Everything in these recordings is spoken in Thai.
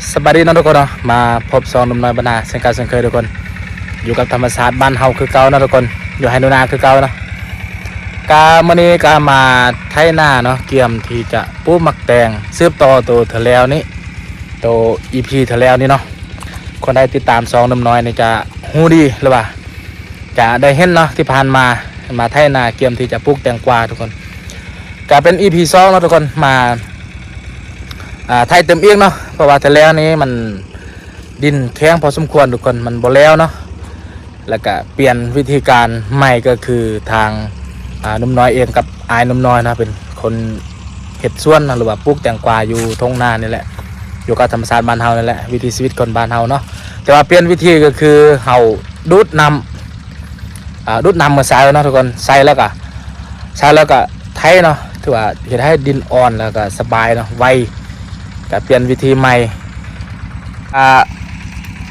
สบายดีนะทุกคนเนาะมาพบซองหนุ่มน้อยบรรณาเช่นเคยทุกคนอยู่กับธรรมศาสตร์บ้านเฮาคือเก่านะทุกคนอยู่ไฮนูนาคือเก่านะกามื่อนี้กามาไถนาเนาะเกี่ยมที่จะปลูกมักแตงซืบต่อตัวเถแล้วนี้ตัว EP เถแล้วนี้เนาะคนได้ติดตามซองหนุ่มน้อยนี่จะฮู้ดีหรือว่าจะได้เห็นเนาะที่ผ่านมาไถนาเกี่ยมที่จะปลูกแตงกวาทุกคนก็เป็น EP 2เนาะทุกคนมาไทยเต็มเอียงเนาะเพราะว่าแต่แล้วนี้มันดินแข็งพอสมควรทุกคนมันบ่แล้วเนาะแล้วก็เปลี่ยนวิธีการใหม่ก็คือทางนุ่มน้อยเองกับอายนุ่มน้อยนะเป็นคนเห็ดสวนนะหรือว่าปลูกแตงกวาอยู่ทุ่งนานี่แหละอยู่กับธรรมชาติบ้านเฮานี่แหละวิถีชีวิตคนบ้านเฮาเนาะแต่ว่าเปลี่ยนวิธีก็คือเฮาดูดน้ำมาใส่เนาะทุกคนใส่แล้วก็ไถเนาะถือว่าเฮ็ดให้ดินอ่อนแล้วก็สบายเนาะไวก็เปลี่ยนวิธีใหม่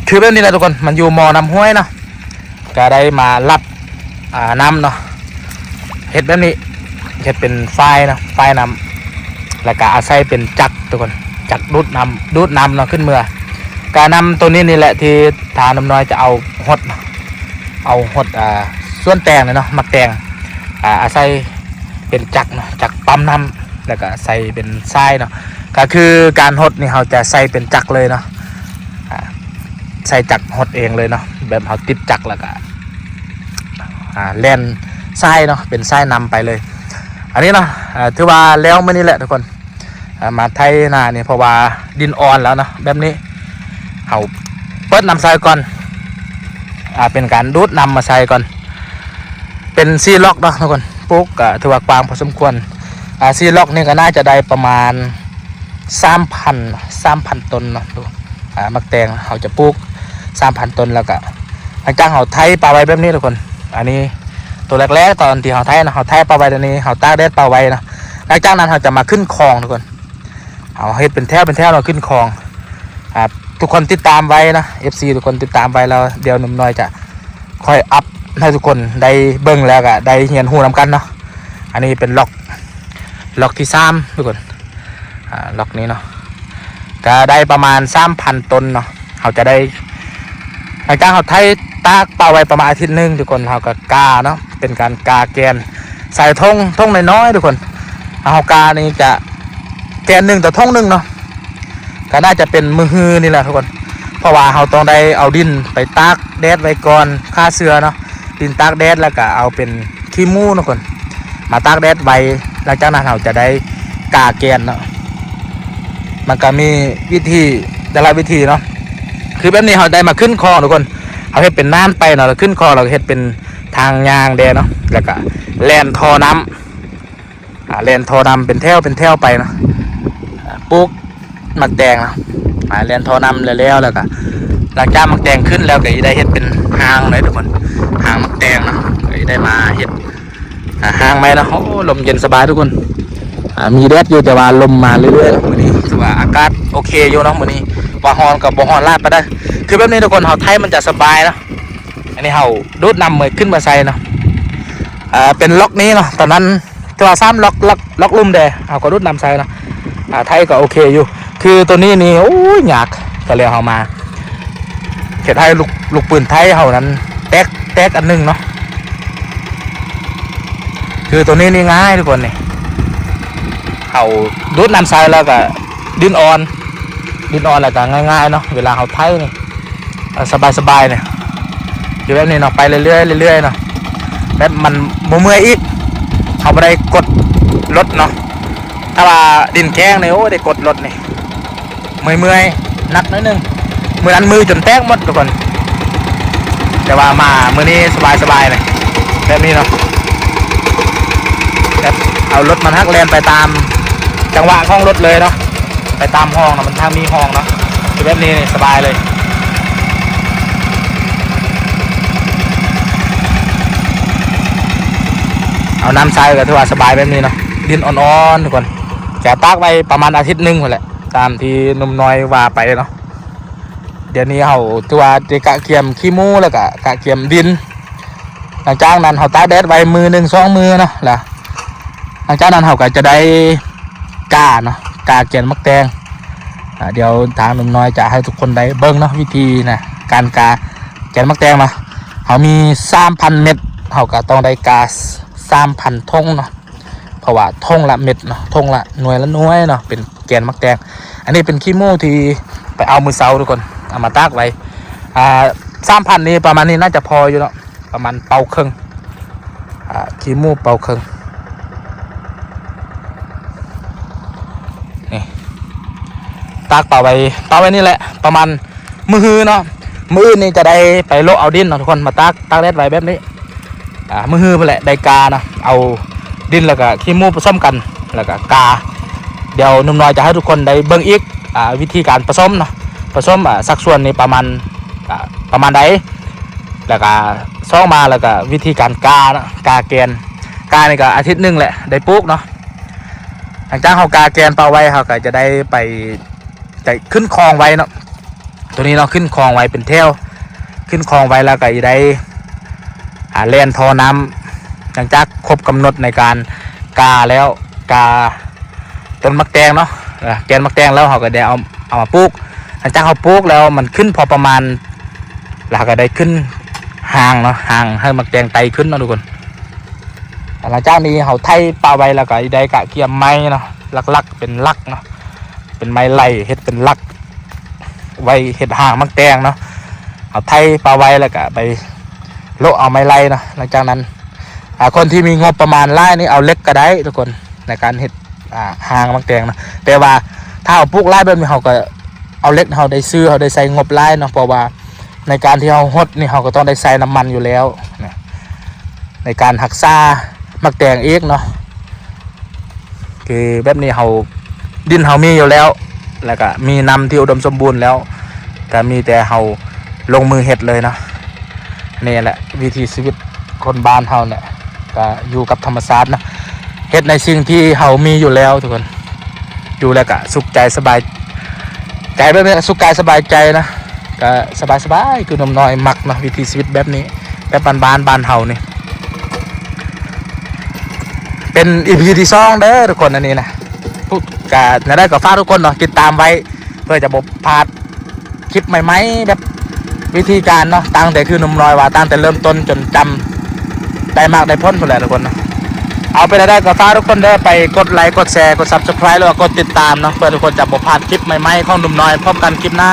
คือแบบนี้นะทุกคนมันอยู่มอน้ำห้วยเนาะก็ได้มารับน้ำเนาะเห็ดแบบนี้เห็ดเป็นไฟเนาะไฟน้ำแล้วก็อาศัยเป็นจักรทุกคนจักรดูดน้ำเนาะขึ้นเมื่อการนำตัวนี้นี่แหละที่ทางน้ำน้อยจะเอาหดส่วนแตงเนาะมักแตงอาศัยเป็นจักรเนาะจักรปั๊มน้ำแล้วก็ใส่เป็นทรายเนาะก็คือการหดนี่เราจะใส่เป็นจักรเลยเนาะใส่จักรหดเองเลยเนาะแบบเราติดจักรแล้วก็แล่นทรายเนาะเป็นทรายนำไปเลยอันนี้เนาะถือว่าแล้วเมื่อนี้แหละทุกคนมาไถนาเนี่ยเพราะว่าดินอ่อนแล้วเนาะแบบนี้เราเปิดน้ำทรายก่อนเป็นการดูดน้ำมาใส่ก่อนเป็นซีล็อกเนาะทุกคนปุ๊กถือว่ากว้างพอสมควรซีล็อกนี่ก็น่าจะได้ประมาณ3,000 ต้นเนาะดูมักแตงเขาจะปลูก 3,000 ต้นแล้วก็หลังจากเขาไถปลาไว้แบบนี้ทุกคนอันนี้ตัวแรกๆตอนที่เขาไถนะเขาไถปลาไว้ตัวนี้เขาตากแดดปลาไว้นะหลังจากนั้นเขาจะมาขึ้นคลองทุกคนเขาเฮ็ดเป็นแถวเราขึ้นคลองทุกคนติดตามไว้นะ FC ทุกคนติดตามไว้แล้วเดี๋ยวหนุ่มน้อยจะค่อยอัพให้ทุกคนได้เบิ่งแล้วก็ได้เรียนรู้นำกันเนาะอันนี้เป็นล็อกที่3ทุกคนล็อกนี้เนาะก็ได้ประมาณ 3,000 ต้นเนาะเขาจะได้หลังจากเขาไถตากปลาไว้ประมาณอาทิตย์นึงทุกคนเขาก็กาเนาะเป็นการกาแกนใส่ทงน้อยๆทุกคนเขากานี่จะแกน1ต่อทง1เนาะก็น่าจะเป็นมือฮือนี่แหละทุกคนเพราะว่าเขาต้องได้เอาดินไปตากแดดไว้ก่อนฆ่าเชื้อเนาะดินตากแดดแล้วก็เอาเป็นขี้มูทุกคนมาตากแดดไว้หลังจากนั้นเราจะได้กาแกนเนาะมันก็มีวิธีแต่ละวิธีเนาะคือแบบนี้เราได้มาขึ้นคลองทุกคนเอาให้เป็นน้ำไปเนาะเราขึ้นคลองเราเห็ดเป็นทางยางแดงเนาะแล้วก็แล่นท่อน้ำแล่นท่อน้ำเป็นแถวไปเนาะปลูกมักแตงเนาะแล่นท่อน้ำแล้วก็หลังจากมักแตงขึ้นแล้วก็ได้เห็ดเป็นหางเลยทุกคนหางมักแตงเนาะได้มาเห็ดหางไหมนะโอ้ลมเย็นสบายทุกคนมีแดดอยู่แต่ว่าลมมาเรื่อยๆวันนี้ถือว่าอากาศโอเคอยู่เนาะวันนี้ว่าฮอนกับบ่ฮอนลาดไปได้คือแบบนี้ทุกคนเฮาไทยมันจะสบายนะอันนี้เฮาดูดนำมือขึ้นมาใส่เนาะเป็นล็อกนี้เนาะตอนนั้นตัว3ล็อกลุ่มแดเฮาก็ดูดนำใส่เนาะไทยก็โอเคอยู่คือตัวนี้นี่โอ้ยยากก็เลยเฮามาเขตไทยลูกปืนไทยเฮานั้นแตกอันนึงเนาะคือตัวนี้นี่ง่ายทุกคนนี่เขาดูดน้ำใส่แล้วก็ดินอ่อนแล้วก็ง่ายๆเนาะเวลาเขาไถนี่สบายเนี่ยอยู่แบบนี้เนาะไปเรื่อยเนาะแบบมันบ่เมื่อยอีกเขาไม่ได้กดรถเนาะถ้าว่าดินแข็งเนี่ยโอ้ได้กดรถนี่เมื่อยนักนิดนึงมือจนแตกหมดทุกคนแต่ว่ามามื้อนี้สบายเลยแบบนี้เนาะเอารถมันฮักแลนไปตามจังหวะห้องรถเลยเนาะไปตามห้องนะมันทางมีห้องเนาะคือแบบนี้สบายเลยเอาน้ำใส่ก็ถือว่าสบายแบบนี้เนาะดินอ่อนๆทุกคนแกตากไว้ประมาณอาทิตย์นึงหมดแหละตามที่นุ่มน้อยว่าไปเนาะเดี๋ยวนี้เขาตัวจะกะเกียมขี้มูแล้วก็กะเกียมดินหลังจากนั้นเขาตากแดดไว้มือ1 2 มือเนาะล่ะหลังจากนั้นเขาก็จะได้กาเนาะกาเกียนมักแตง เดี๋ยวทางหนุ่มน้อยจะให้ทุกคนได้เบิ้งเนาะวิธีนะการกาแกนมักแตงมาเขามี 3,000 เม็ดเขาก็ต้องได้กา 3,000 ทงเนาะเพราะว่าทงละเม็ดเนาะทงละหน่วยละหน่วยเนาะเป็นแกนมักแตงอันนี้เป็นขี้มูที่ไปเอามือเสาทุกคนเอามาตากไว้3,000 นี่ประมาณนี้น่าจะพออยู่เนาะประมาณเป่าครึ่งขี้มูเป่าครึ่งนี่ตากเป่าไว้นี่แหละประมาณมือเนาะมือนี่จะได้ไปโลเอาดินเนาะทุกคนมาตากแดดไว้แบบนี้มือไปแหละได้กาเนาะเอาดินแล้วก็ขี้มูผสมกันแล้วก็กาเดี๋ยวนุ่มน้อยจะให้ทุกคนได้เบิ่งอีกวิธีการผสมเนาะผสมสักส่วนนี้ประมาณใดแล้วก็ซ่องมาแล้วก็วิธีการกาเนาะกาแกนกานี่ก็อาทิตย์นึงแหละได้ปลูกเนาะหลังจากเขากาแกนเป่าไว้เขาก็จะได้ไปจะขึ้นคลองไว้เนาะตัวนี้เราขึ้นคลองไว้เป็นเที่ยวขึ้นคลองไว้แล้วก็จะได้เล่นท่อน้ำหลังจากครบกำหนดในการกาแล้วกาต้นมักแตงเนาะแกนมักแตงแล้วเขาก็ได้เอามาปลูกหลังจากเขาปลูกแล้วมันขึ้นพอประมาณเราก็ได้ขึ้นห่างเนาะห่างให้มักแตงไตขึ้นเนาะทุกคนหลังจากนี้เขาไถป่าไว้แล้วก็ได้กะเกี่ยมไม้เนาะลักเป็นลักเนาะเป็นไม้ไล่เฮ็ดเป็นลักไว้เห็ดห่างมักแตงเนาะเอาไถปลาไว้แล้วก็ไปโละเอาไม้ไล่เนาะหลังจากนั้นคนที่มีงบประมาณไล่นี่เอาเล็กก็ได้ทุกคนในการเห็ดห่างมักแตงนะแต่ว่าถ้าเอาปลูกไล่แบบนี้เขาก็เอาเล็กเขาได้ซื้อเขาได้ใส่งบไล่เนาะเพราะว่าในการที่เขาหดนี่เขาก็ต้องได้ใส่น้ำมันอยู่แล้วนะในการหักษามักแตงเอกเนาะคือแบบนี้เขาดินเขามีอยู่แล้วแล้วก็มีน้ำที่อุดมสมบูรณ์แล้วก็มีแต่เขาลงมือเห็ดเลยเนาะนี่แหละวิถีชีวิตคนบ้านเขาเนี่ยก็อยู่กับธรรมชาตินะเห็ดในสิ่งที่เขามีอยู่แล้วทุกคนอยู่แล้วก็สุขใจสบายใจแบบนี้สุขกายสบายใจนะก็สบายคือน้ำน้อยมักนะวิถีชีวิตแบบนี้แบบบ้านเฮานี่เป็นEPที่2เด้อทุกคนอันนี้นะพูดกันได้ก็ฝากทุกคนเนาะติดตามไว้เพื่อจะบ่พลาดคลิปใหม่ๆแบบวิธีการเนาะตั้งแต่คือนุ่มน้อยว่าตั้งแต่เริ่มต้นจนจำได้มากได้พ้นหมดแล้วทุกคนเนาะเอาไปได้ก็ฝากทุกคนได้ไปกดไลค์กดแชร์กด Subscribe แล้วก็กดติดตามเนาะเพื่อทุกคนจะบ่พลาดคลิปใหม่ๆของนุ่มน้อยพบกันคลิปหน้า